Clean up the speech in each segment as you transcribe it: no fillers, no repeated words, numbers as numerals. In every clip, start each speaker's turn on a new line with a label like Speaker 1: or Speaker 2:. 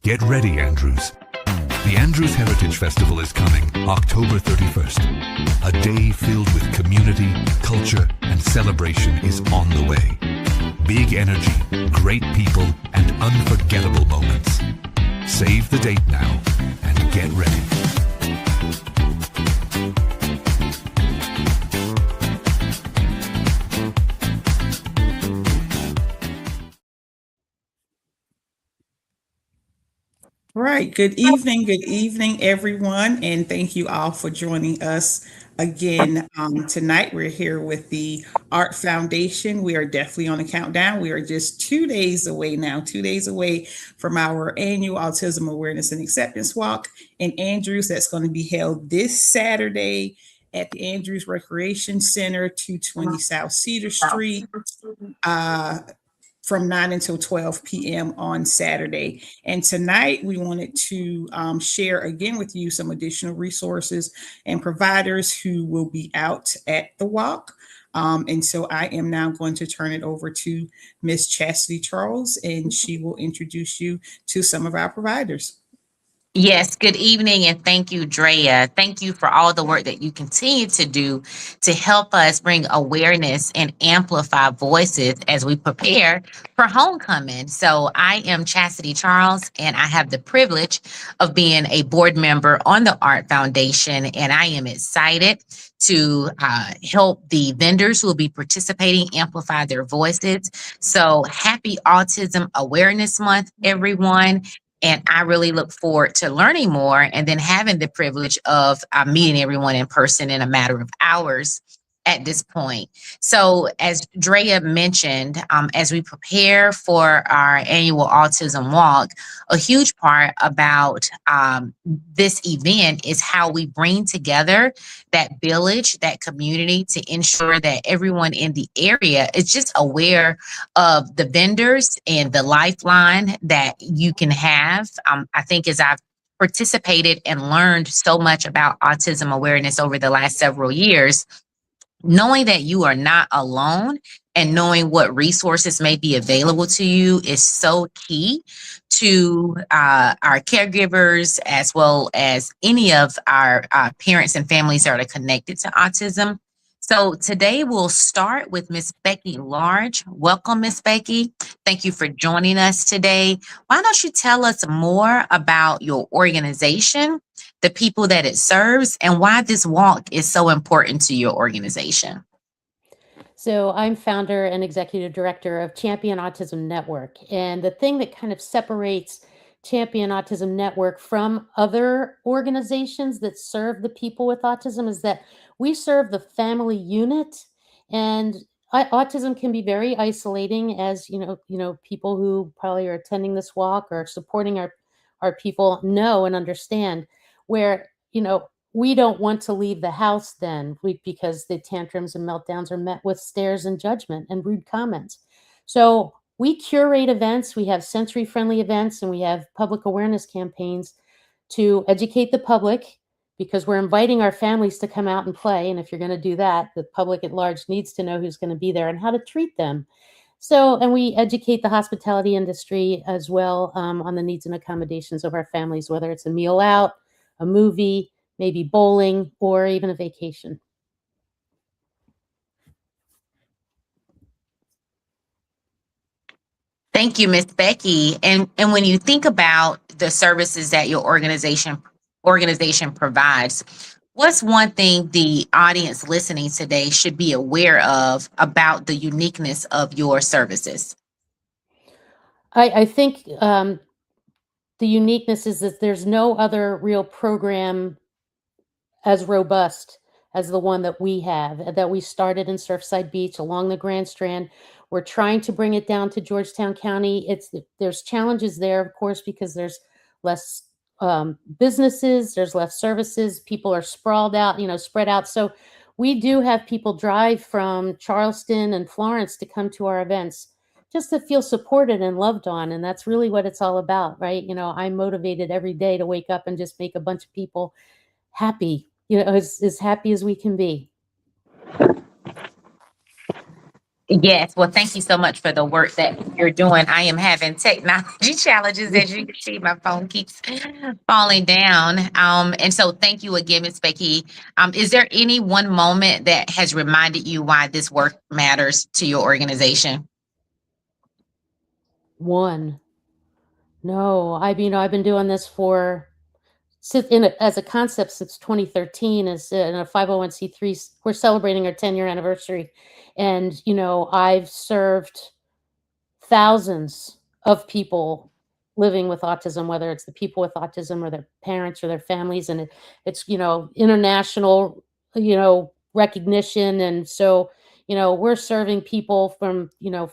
Speaker 1: Get ready, Andrews. The Andrews Heritage Festival is coming October 31st. A day filled with community, culture, and celebration is on the way. Big energy, great people, and unforgettable moments. Save the date now and get ready.
Speaker 2: Right. Good evening, everyone, and thank you all for joining us again tonight. We're here with the Art Foundation. We are definitely on a countdown. We are just 2 days away now, 2 days away from our annual Autism Awareness and Acceptance Walk in Andrews. That's going to be held this Saturday at the Andrews Recreation Center, 220 South Cedar Street. From 9 until 12 p.m. on Saturday. And tonight we wanted to share again with you some additional resources and providers who will be out at the walk. And so I am now going to turn it over to Miss Chastity Charles, and she will introduce you to some of our providers.
Speaker 3: Yes, good evening, and thank you, Drea. Thank you for all the work that you continue to do to help us bring awareness and amplify voices as we prepare for homecoming. So, I am Chastity Charles, and I have the privilege of being a board member on the Art Foundation, and I am excited to help the vendors who will be participating amplify their voices. So, happy Autism Awareness Month, everyone. And I really look forward to learning more and then having the privilege of meeting everyone in person in a matter of hours at this point. So, as Drea mentioned, as we prepare for our annual Autism Walk, a huge part about this event is how we bring together that village, that community to ensure that everyone in the area is just aware of the vendors and the lifeline that you can have. I think as I've participated and learned so much about autism awareness over the last several years, knowing that you are not alone and knowing what resources may be available to you is so key to our caregivers as well as any of our parents and families that are connected to autism. So today we'll start with Miss Becky Large. Welcome, Miss Becky. Thank you for joining us today. Why don't you tell us more about your organization, the people that it serves, and why this walk is so important to your organization?
Speaker 4: So I'm founder and executive director of Champion Autism Network. And the thing that kind of separates Champion Autism Network from other organizations that serve the people with autism is that we serve the family unit. And autism can be very isolating, as people who probably are attending this walk or supporting our people know and understand, where we don't want to leave the house then because the tantrums and meltdowns are met with stares and judgment and rude comments. So we curate events, we have sensory friendly events, and we have public awareness campaigns to educate the public, because we're inviting our families to come out and play. And if you're going to do that, the public at large needs to know who's going to be there and how to treat them. So, and we educate the hospitality industry as well on the needs and accommodations of our families, whether it's a meal out, a movie, maybe bowling, or even a vacation.
Speaker 3: Thank you, Miss Becky. And when you think about the services that your organization provides, what's one thing the audience listening today should be aware of about the uniqueness of your services?
Speaker 4: I think the uniqueness is that there's no other real program as robust as the one that we have, that we started in Surfside Beach along the Grand Strand. We're trying to bring it down to Georgetown County. There's challenges there, of course, because there's less businesses, there's less services, people are sprawled out, spread out. So we do have people drive from Charleston and Florence to come to our events just to feel supported and loved on. And that's really what it's all about, right? I'm motivated every day to wake up and just make a bunch of people happy, as happy as we can be.
Speaker 3: Yes, well, thank you so much for the work that you're doing. I am having technology challenges, as you can see. My phone keeps falling down. And so, thank you again, Miss Becky. Is there any one moment that has reminded you why this work matters to your organization?
Speaker 4: One. No, I've been doing this for as a concept since 2013 as in a 501c3. We're celebrating our 10-year anniversary, and I've served thousands of people living with autism, whether it's the people with autism or their parents or their families, and it's international recognition, and so we're serving people from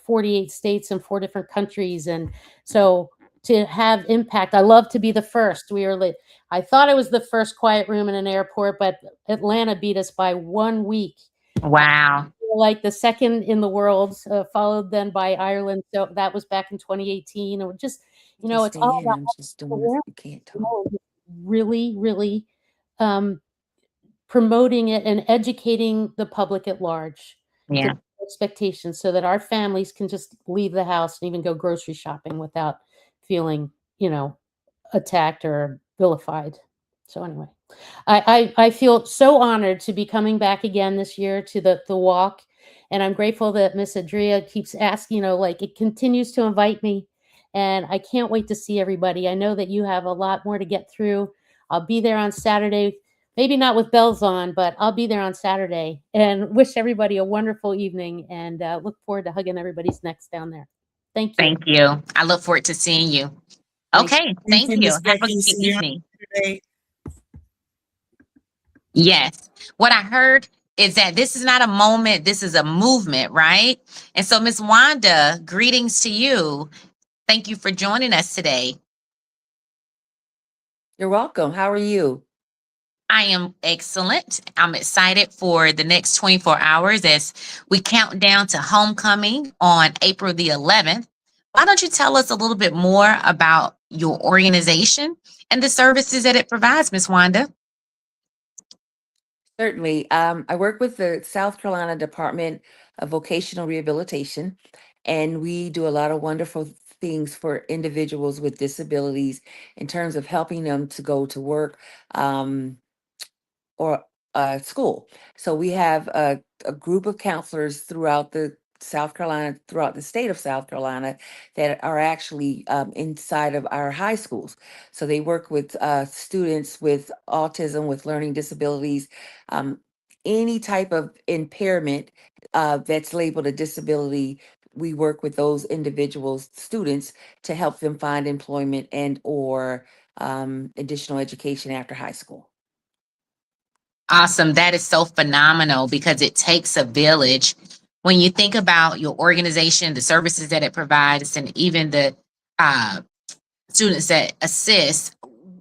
Speaker 4: 48 states and 4 different countries, and so to have impact, I love to be the first. We are like, I thought I was the first quiet room in an airport, but Atlanta beat us by 1 week.
Speaker 3: Wow.
Speaker 4: Like the second in the world, followed then by Ireland. So that was back in 2018. Or just,
Speaker 5: Just
Speaker 4: it's
Speaker 5: stay
Speaker 4: all
Speaker 5: in.
Speaker 4: about
Speaker 5: I'm just doing this.
Speaker 4: awareness,
Speaker 5: You can't talk.
Speaker 4: just really, really um, promoting it and educating the public at large to
Speaker 3: Yeah.
Speaker 4: expectations so that our families can just leave the house and even go grocery shopping without feeling, attacked or vilified. So anyway, I feel so honored to be coming back again this year to the walk, and I'm grateful that Miss Adria keeps asking. Like it continues to invite me, and I can't wait to see everybody. I know that you have a lot more to get through. I'll be there on Saturday. Maybe not with bells on, but I'll be there on Saturday. And wish everybody a wonderful evening, and look forward to hugging everybody's necks down there. Thank you.
Speaker 3: Thank you. I look forward to seeing you.
Speaker 4: Thank
Speaker 3: Okay.
Speaker 2: Thank
Speaker 3: Thank
Speaker 2: you,
Speaker 3: you.
Speaker 2: Miss
Speaker 3: Have a
Speaker 2: Becky.
Speaker 3: good
Speaker 2: See you on
Speaker 3: evening.
Speaker 2: Saturday.
Speaker 3: Yes. What I heard is that this is not a moment, this is a movement, right? And so, Miss Wanda, greetings to you. Thank you for joining us today.
Speaker 5: You're welcome. How are you?
Speaker 3: I am excellent. I'm excited for the next 24 hours as we count down to homecoming on April the 11th. Why don't you tell us a little bit more about your organization and the services that it provides, Miss Wanda?
Speaker 5: Certainly. I work with the South Carolina Department of Vocational Rehabilitation, and we do a lot of wonderful things for individuals with disabilities in terms of helping them to go to work. Or school. So we have a group of counselors throughout throughout the state of South Carolina, that are actually inside of our high schools. So they work with students with autism, with learning disabilities, um, any type of impairment that's labeled a disability. We work with those individuals, students, to help them find employment and or additional education after high school.
Speaker 3: Awesome. That is so phenomenal because it takes a village. When you think about your organization, the services that it provides, and even the uh, students that assist,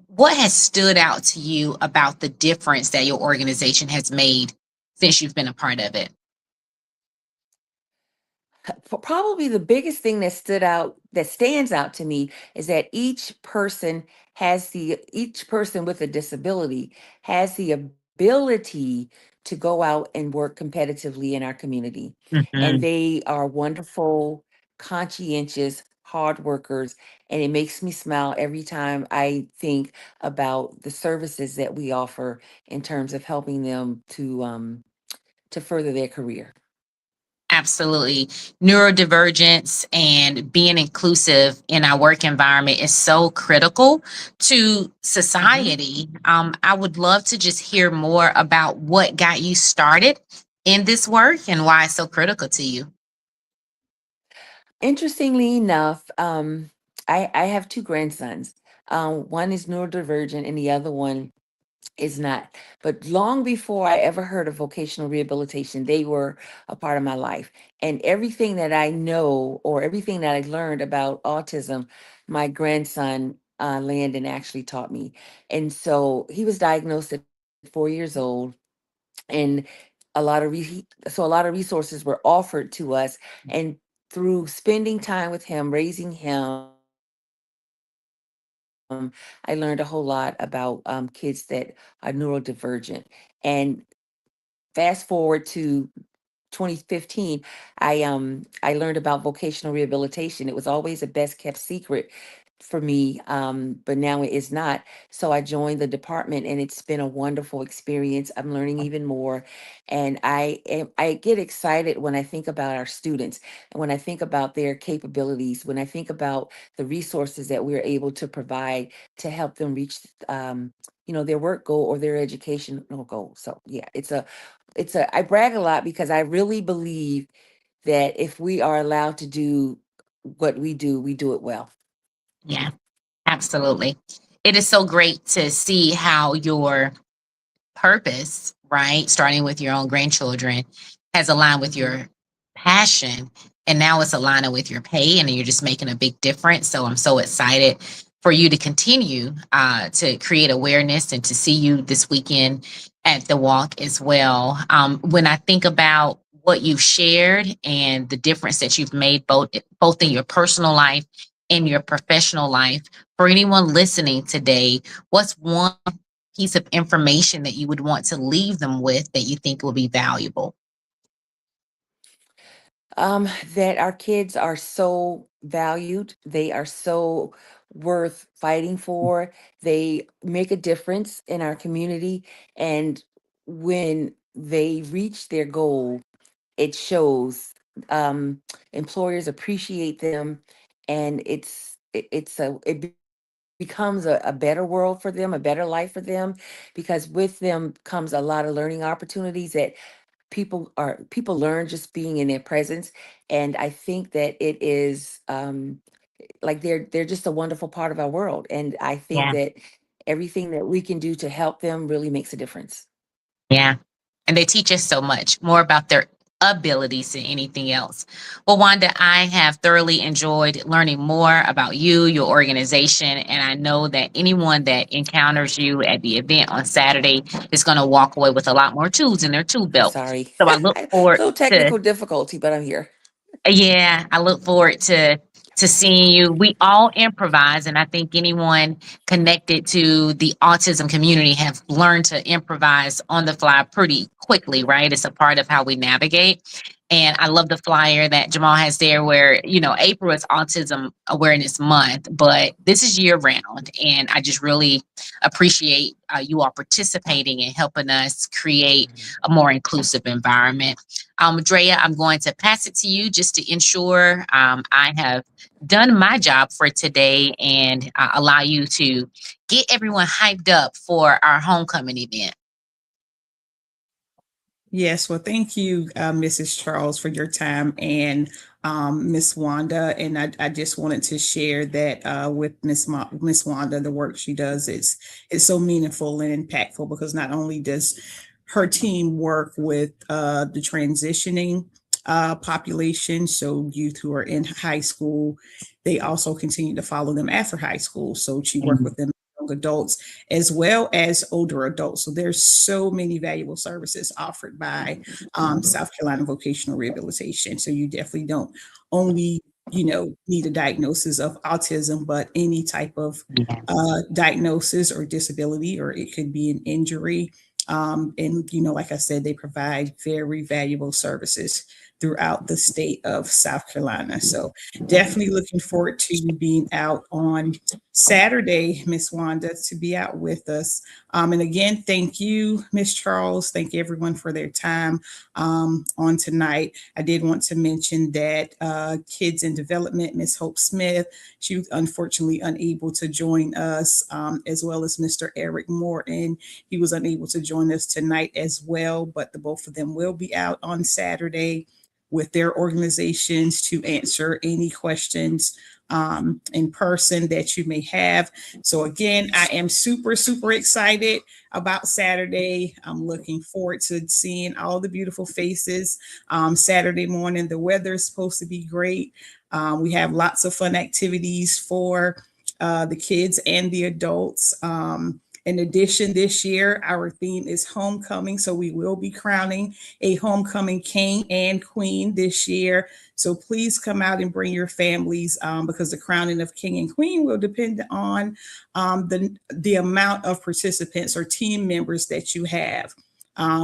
Speaker 3: what has stood out to you about the difference that your organization has made since you've been a part of it?
Speaker 5: Probably the biggest thing that stands out to me is that each person with a disability has the ability to go out and work competitively in our community, and
Speaker 3: Mhm.
Speaker 5: they are wonderful, conscientious, hard workers, and it makes me smile every time I think about the services that we offer in terms of helping them to further their career.
Speaker 3: Absolutely. Neurodivergence and being inclusive in our work environment is so critical to
Speaker 5: Mhm.
Speaker 3: society. I would love to just hear more about what got you started in this work and why it's so critical to you.
Speaker 5: Interestingly enough, I have two grandsons. One is neurodivergent and the other one is not. But long before I ever heard of vocational rehabilitation, they were a part of my life. And everything that I know or everything that I learned about autism, my grandson Landon actually taught me. And so he was diagnosed at 4 years old, and a lot of resources were offered to us, and through spending time with him, raising him, I learned a whole lot about kids that are neurodivergent. And fast forward to 2015, I learned about vocational rehabilitation. It was always a best kept secret for me, but now it is not. So I joined the department, and it's been a wonderful experience. I'm learning even more, and I get excited when I think about our students, and when I think about their capabilities, when I think about the resources that we're able to provide to help them reach their work goal or their educational goal. So yeah, I brag a lot because I really believe that if we are allowed to do what we do it well.
Speaker 3: Yeah, absolutely. It is so great to see how your purpose, right, starting with your own grandchildren, has aligned with your passion. And now it's aligning with your pay, and you're just making a big difference. So I'm so excited for you to continue to create awareness and to see you this weekend at the walk as well. When I think about what you've shared and the difference that you've made both in your personal life and your professional life, for anyone listening today, what's one piece of information that you would want to leave them with that you think will be valuable?
Speaker 5: That our kids are so valued, they are so worth fighting for, they make a difference in our community, and when they reach their goal, it shows. um Employers appreciate them, and it becomes a better world for them, a better life for them, because with them comes a lot of learning opportunities that people learn just being in their presence. And I think that it is, like, they're just a wonderful part of our world, and I think
Speaker 3: Yeah.
Speaker 5: that everything that we can do to help them really makes a difference.
Speaker 3: Yeah. And they teach us so much more about their abilities than anything else. Well, Wanda, I have thoroughly enjoyed learning more about you, your organization, and I know that anyone that encounters you at the event on Saturday is going to walk away with a lot more tools in their tool
Speaker 5: I'm
Speaker 3: belt.
Speaker 5: sorry.
Speaker 3: So I look
Speaker 5: A
Speaker 3: forward
Speaker 5: little
Speaker 3: to
Speaker 5: technical difficulty, but I'm here.
Speaker 3: Yeah, I look forward to seeing you. We all improvise, and I think anyone connected to the autism community have learned to improvise on the fly pretty quickly, right? It's a part of how we navigate. And I love the flyer that Jamal has there where, April is Autism Awareness Month, but this is year round. And I just really appreciate you all participating and helping us create a more inclusive environment. Drea, I'm going to pass it to you just to ensure I have done my job for today and allow you to get everyone hyped up for our homecoming event.
Speaker 2: Yes, well, thank you, Mrs. Charles, for your time, and Miss Wanda. And I just wanted to share that with Miss Wanda, the work she does is so meaningful and impactful, because not only does her team work with the transitioning population, so youth who are in high school, they also continue to follow them after high school. So she worked with them, young adults, as well as older adults. So there's so many valuable services offered by South Carolina Vocational Rehabilitation. So you definitely don't only need a diagnosis of autism, but any type of diagnosis or disability, or it could be an injury. And like I said, they provide very valuable services throughout the state of South Carolina. So definitely looking forward to you being out on Saturday, Miss Wanda, to be out with us. And again, thank you, Miss Charles. Thank everyone for their time on tonight. I did want to mention that Kids in Development, Miss Hope Smith, she was unfortunately unable to join us, as well as Mr. Eric Morton. He was unable to join us tonight as well, but the both of them will be out on Saturday with their organizations to answer any questions in person that you may have. So again, I am super, super excited about Saturday. I'm looking forward to seeing all the beautiful faces. Saturday morning, the weather is supposed to be great. We have lots of fun activities for the kids and the adults. In addition, this year, our theme is homecoming. So we will be crowning a homecoming king and queen this year. So please come out and bring your families, because the crowning of king and queen will depend on the amount of participants or team members that you have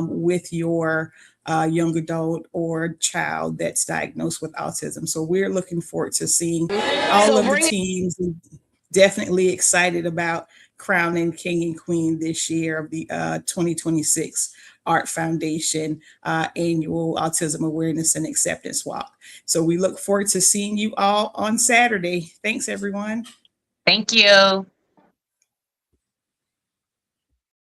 Speaker 2: with your young adult or child that's diagnosed with autism. So we're looking forward to seeing all of the teams, and definitely excited about crowning King and Queen this year of the 2026 Art Foundation annual Autism Awareness and Acceptance Walk. So we look forward to seeing you all on Saturday. Thanks, everyone.
Speaker 3: Thank you.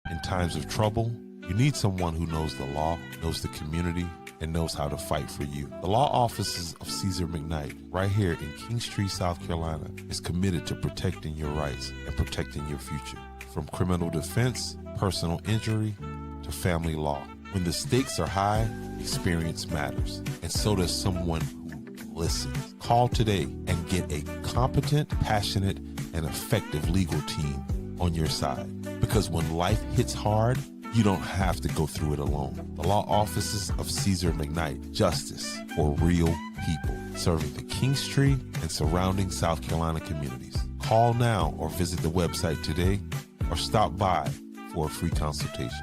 Speaker 6: In times of trouble, you need someone who knows the law, knows the community, and knows how to fight for you. The law offices of Caesar McKnight, right here in Kingstree, South Carolina, is committed to protecting your rights and protecting your future. From criminal defense, personal injury, to family law. When the stakes are high, experience matters, and so does someone who listens. Call today and get a competent, passionate, and effective legal team on your side. Because when life hits hard, you don't have to go through it alone. The law offices of Caesar McKnight, justice for real people, serving the Kingstree and surrounding South Carolina communities. Call now or visit the website today or stop by for a free consultation.